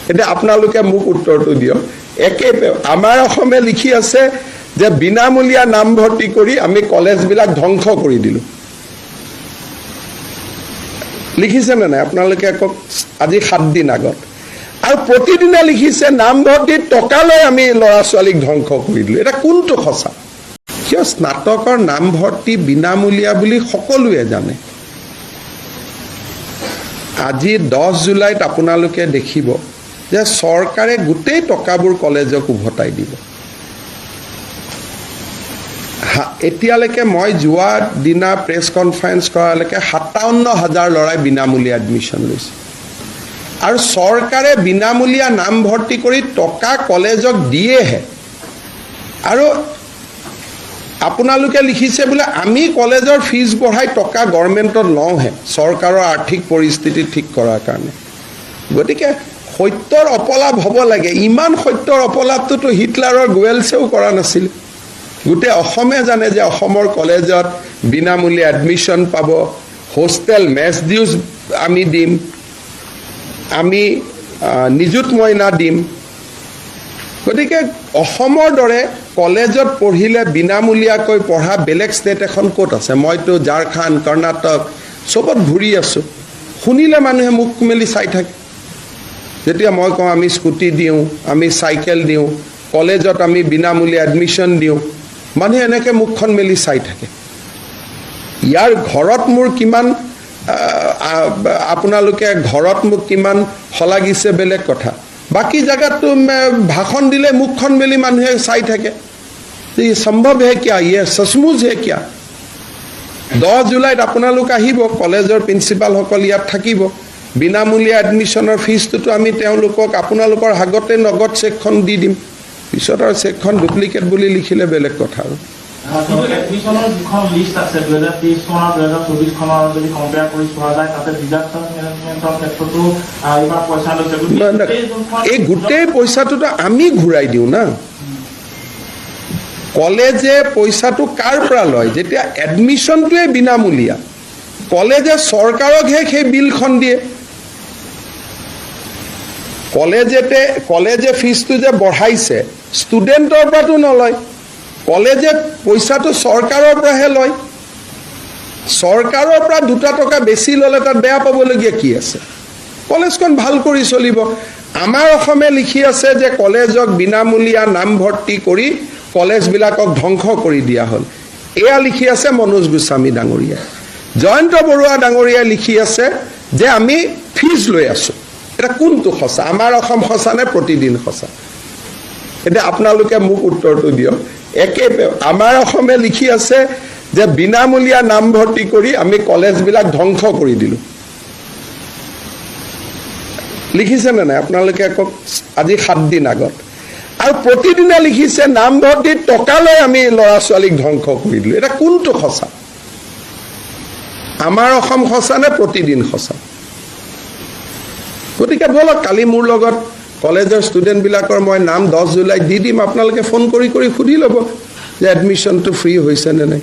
এতিয়া আপোনালোকে মোক উত্তৰটো দিয়ক একে আমাৰ অসমে লিখি আছে যে বিনামূলীয়া নামভৰ্তি কৰি আমি কলেজবিলাক ধ্বংস কৰি দিলোঁ লিখিছে নে নাই আপোনালোকে কওক আজি 7 দিন আগত আৰু প্ৰতিদিনে লিখিছে নামভৰ্তিৰ টকা লৈ আমি ল'ৰা ছোৱালীক ধ্বংস কৰি দিলোঁ এটা কোনটো সঁচা কিয় স্নাতকৰ নামভৰ্তি বিনামূলীয়া বুলি সকলোৱে জানে আজি 10 জুলাইত আপোনালোকে দেখিব যে চৰকাৰে গোটেই টকাবোৰ কলেজক উভতাই দিব এতিয়ালৈকে মই যোৱা দিনা প্ৰেছ কনফাৰেন্স কৰালৈকে 57,000 ল'ৰাই বিনামূলীয়া এডমিশ্যন লৈছে আৰু চৰকাৰে বিনামূলীয়া নামভৰ্তি কৰি টকা কলেজক দিয়েহে আৰু আপোনালোকে লিখিছে বোলে আমি কলেজৰ ফিজ বঢ়াই টকা গভৰ্ণমেণ্টত লওঁহে চৰকাৰৰ আৰ্থিক পৰিস্থিতি ঠিক কৰাৰ কাৰণে গতিকে সত্যৰ অপলাপ হ'ব লাগে ইমান সত্যৰ অপলাপটোতো হিটলাৰৰ গোৱেলছেও কৰা নাছিল গোটেই অসমে জানে যে অসমৰ কলেজত বিনামূলীয়া এডমিশ্যন পাব হোষ্টেল মেছ ডিউজ আমি দিম আমি নিযুত মইনা দিম গতিকে অসমৰ দৰে কলেজত পঢ়িলে বিনামূলীয়াকৈ পঢ়া বেলেগ ষ্টেট এখন ক'ত আছে মইতো ঝাৰখণ্ড কৰ্ণাটক চবত ঘূৰি আছোঁ শুনিলে মানুহে মুখ মেলি চাই থাকে যেতিয়া মই কওঁ আমি স্কুটি দিওঁ আমি চাইকেল দিওঁ কলেজত আমি বিনামূলীয়া এডমিশ্যন দিওঁ মানুহে এনেকৈ মুখখন মেলি চাই থাকে ইয়াৰ ঘৰত মোৰ কিমান আপোনালোকে ঘৰত মোক কিমান হলাগিছে বেলেগ কথা বাকি জায়গাতো ভাষণ দিলে মুখখন মেলি মানুহে চাই থাকে ये संभव है क्या ये सचमुच है क्या 10 जुलाইত আপোনালোক আহিব কলেজৰ প্ৰিন্সিপাল সকল ইয়াত থাকিব বিনামূলীয়া এডমিশ্যনৰ ফিজটো আমি তেওঁলোকক আপোনালোকৰ আগতে নগদ চেকখন দি দিম পিছত আৰু চেকখন ডুপ্লিকেট বুলি লিখিলে বেলেগ কথা আৰু এডমিশ্যনৰ যিখন লিষ্ট আছে 2023 চনৰ 2024 খনৰ যদি কম্পেয়াৰ কৰি চোৱা যায় তাতে ডিজাস্টাৰ মেনেজমেণ্টৰ ক্ষেত্ৰতো ইমান পইচা লৈছে এই গোটেই পইচাটোতো আমি ঘূৰাই দিওঁ না কলেজে পইচাটো কাৰ পৰা লয় যেতিয়া এডমিশ্যনটোৱে বিনামূলীয়া কলেজে চৰকাৰকহে সেই বিলখন দিয়ে কলেজে ফিজটো যে বঢ়াইছে ষ্টুডেণ্টৰ পৰাতো নলয় কলেজে পইচাটো চৰকাৰৰ পৰাহে লয় চৰকাৰৰ পৰা 2 টকা বেছি ল'লে তাত বেয়া পাবলগীয়া কি আছে কলেজখন ভাল কৰি চলিব আমাৰ অসমে লিখি আছে যে কলেজক বিনামূলীয়া নামভৰ্তি কৰি কলেজবিলাকক ধ্বংস কৰি দিয়া হ'ল এয়া লিখি আছে মনোজ গোস্বামী ডাঙৰীয়া জয়ন্ত বৰুৱা ডাঙৰীয়া লিখি আছে যে আমি ফিজ লৈ আছো এটা কোনটো সঁচা আমাৰ অসম সঁচা নে প্ৰতিদিন সঁচা এতিয়া আপোনালোকে মোক উত্তৰটো দিয়ক একে আমাৰ অসমে লিখি আছে যে বিনামূলীয়া নামভৰ্তি কৰি আমি কলেজবিলাক ধ্বংস কৰি দিলোঁ লিখিছে নে নাই আপোনালোকে কওক আজি 7 দিন আগত আৰু প্ৰতিদিনে লিখিছে নামভৰ্তিৰ টকা লৈ আমি ল'ৰা ছোৱালীক ধ্বংস কৰি দিলোঁ এটা কোনটো সঁচা আমাৰ অসম সঁচা নে প্ৰতিদিন সঁচা গতিকে বলক কালি মোৰ লগত কলেজৰ ষ্টুডেণ্টবিলাকৰ মই নাম 10 জুলাইত দি দিম আপোনালোকে ফোন কৰি সুধি ল'ব যে এডমিশ্যনটো ফ্ৰী হৈছে নে নাই